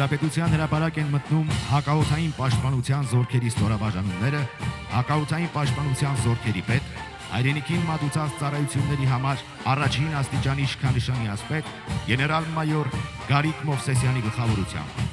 Հանրապետության հրապարակ են մտնում հակաօդային պաշտպանության զորքերի ստորաբաժանումները, հակաօդային պաշտպանության զորքերի պետ, հայրենիքին մատուցած ծառայությունների համար առաջին աստիճանի իշխանանշանի ասպետ գեներալ-մայոր Գարիկ Մովսեսյանի գլխավորությամբ։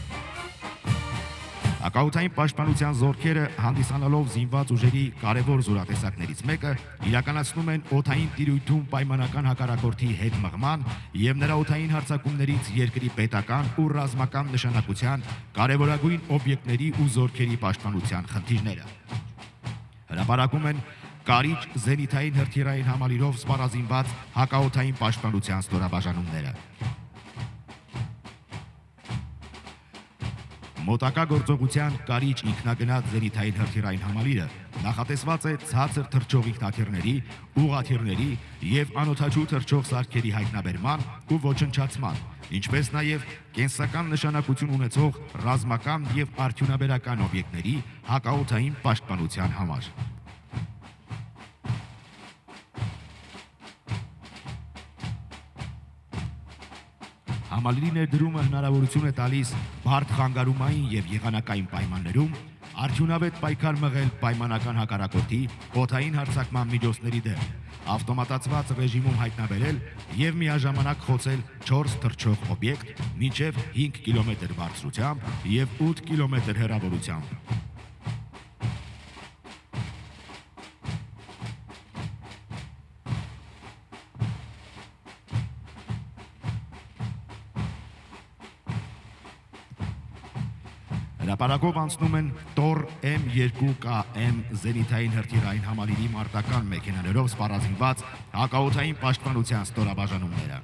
Հակաօդային պաշտպանության զորքերը հանդիսանալով զինված ուժերի կարևոր զորատեսակներից մեկը իրականացնում են օդային տիրույթում պայմանական հակառակորդի հետ մղման եւ նրա օդային հարձակումներից երկրի պետական ու ռազմական նշանակության կարևորագույն օբյեկտների ու զորքերի պաշտպանության խնդիրները։ Հրապարակում են Կարիճ զենիթային հրթիռային համալիրով սպառազինված հակաօդային պաշտպանության ստորաբաժանումները։ Մոտակա գործողության Կարիճ ինքնագնաց զենիթային հրթիռային համալիրը նախատեսված է ցածր թռչող ինքնաթիռների, ուղղաթիռների եւ անօդաչու թռչող սարքերի հայտնաբերման ու ոչնչացման, ինչպես նաեւ կենսական նշանակություն ունեցող ռազմական եւ արդյունաբերական օբյեկտների հակաօդային պաշտպանության համար։ Համալիրի ներդրումը հնարավորություն է տալիս բարդ խանգարումային եւ եղանակային պայմաններում արդյունավետ պայքար մղել պայմանական հակառակորդի օդային հարձակման միջոցների դեմ, ավտոմատացված ռեժիմում հայտնաբերել եւ միաժամանակ խոցել 4 թռչող օբյեկտ մինչեւ 5 կիլոմետր բարձրությամբ եւ 8 կիլոմետր հեռավորությամբ։ Հրապարակով անցնում են Տոր M2KM զենիթային հրթիռային համալիրի մարտական մեքենաներով սպառազինված հակաօդային պաշտպանության ստորաբաժանումները։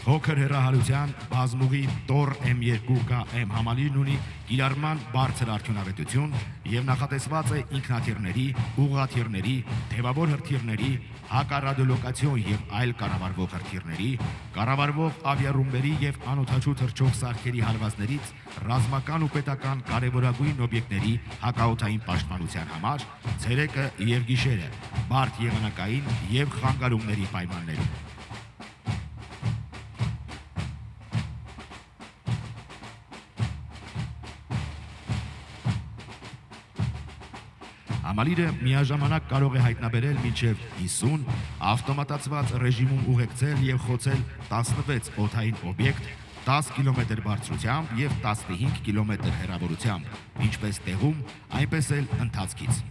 Փոքր հեռահարության բազմուղի Տոր M2KM համալիրն ունի կիրառման բարձր արդյունավետություն եւ նախատեսված է ինքնաթիռների, ուղղաթիռների, թևավոր հրթիռների, հակառադիոլոկացիոն եւ այլ կառավարվող հրթիռների, կառավարվող ավիառումբերի եւ անօդաչու թռչող սարքերի հարվածներից ռազմական ու պետական կարևորագույն օբյեկտների հակաօդային պաշտպանության համար ցերեկը եւ գիշերը բարդ եղանակային եւ խանգարումների պայմաններում։ Համալիրը միաժամանակ կարող է հայտնաբերել մինչև 50 ավտոմատացված ռեժիմում ուղեկցել եւ խոցել 16 օդային օբյեկտ 10 կիլոմետր բարձրությամբ եւ 15 կիլոմետր հեռավորությամբ, ինչպես տեղում, այնպես էլ ընթացքից։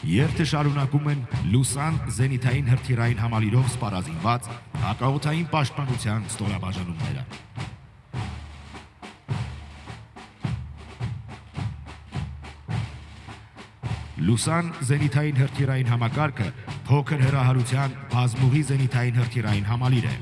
Երթը շարունակում են Լուսան զենիթային հրթիռային համալիրով սպառազինված հակաօդային պաշտպանության ստորաբաժանումները։ Լուսան զենիթային հրթիռային համակարգը փոքր հեռահարության բազմուղի զենիթային հրթիռային համալիր է։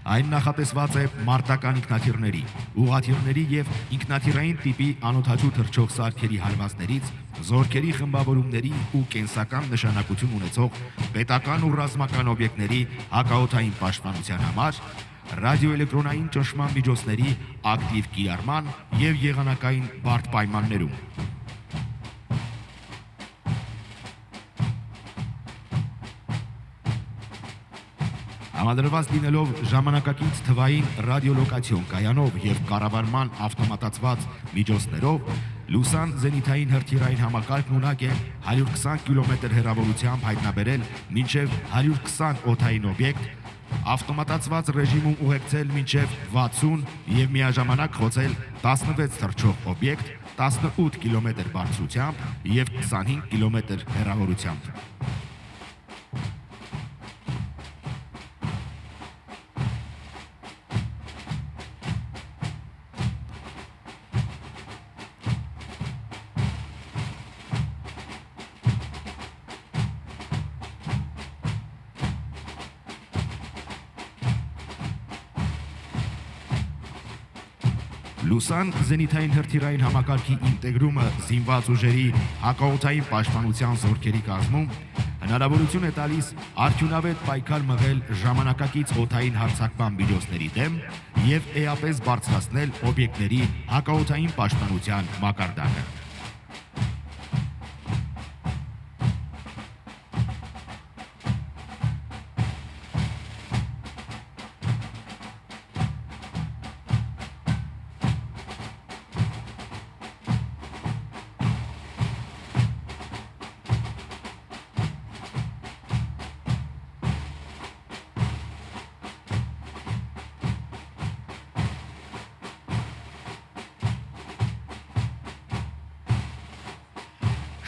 Այն նախատեսված է մարտական ինքնաթիռների, ուղղաթիռների եւ ինքնաթիռային տիպի անօդաչու թռչող սարքերի հարվածներից, զորքերի խմբավորումների ու կենսական նշանակություն ունեցող պետական ու ռազմական օբյեկտների հակաօդային պաշտպանության համար, ռադիոէլեկտրոնային ճնշման միջոցների ակտիվ կիրառման եւ եղանակային բարդ պայմաններում։ Համադրված լինելով ժամանակակից թվային ռադիոլոկացիոն կայանով եւ կառավարման ավտոմատացված միջոցներով, Լուսան զենիթային հրթիռային համակարգն ունակ է 120 կիլոմետր հեռավորությամբ հայտնաբերել մինչև 120 օդային օբյեկտ, ավտոմատացված ռեժիմում ուղեկցել մինչև 60 եւ միաժամանակ խոցել 16 թռչող օբյեկտ 18 կիլոմետր բարձրությամբ եւ 25 կիլոմետր հեռավորությամբ։ Լուսան զենիթային հրթիռային համակարգի ինտեգրումը զինված ուժերի հակաօդային պաշտպանության զորքերի կազմում հնարավորություն է տալիս արդյունավետ պայքար մղել ժամանակակից օդային հարձակման միջոցների դեմ եւ էապես բարձրացնել օբյեկտների հակաօդային պաշտպանության մակարդակը։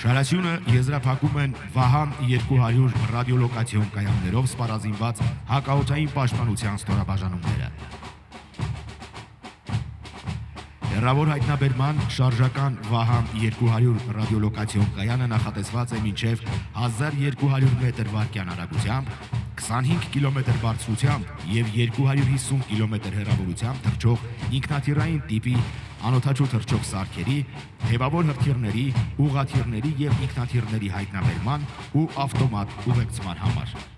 Շարասյունը եզրափակում են Վահան 200 ռադիոլոկացիոն կայաններով սպառազինված հակաօդային պաշտպանության ստորաբաժանումները։ Հեռավոր հայտնաբերման շարժական Վահան 200 ռադիոլոկացիոն կայանը նախատեսված է մինչև 1200 մետր վարկյան արագությամբ, 25 կիլոմետր բարձրությամբ և 250 կիլոմետր հեռավորությամբ թռչող ինքնաթիռային տիպի անօդաչու թռչող սարքերի, թևավոր հրթիռների, ուղղաթիռների և ինքնաթիռների հայտնաբերման ու ավտոմատ ուղեկցման համար։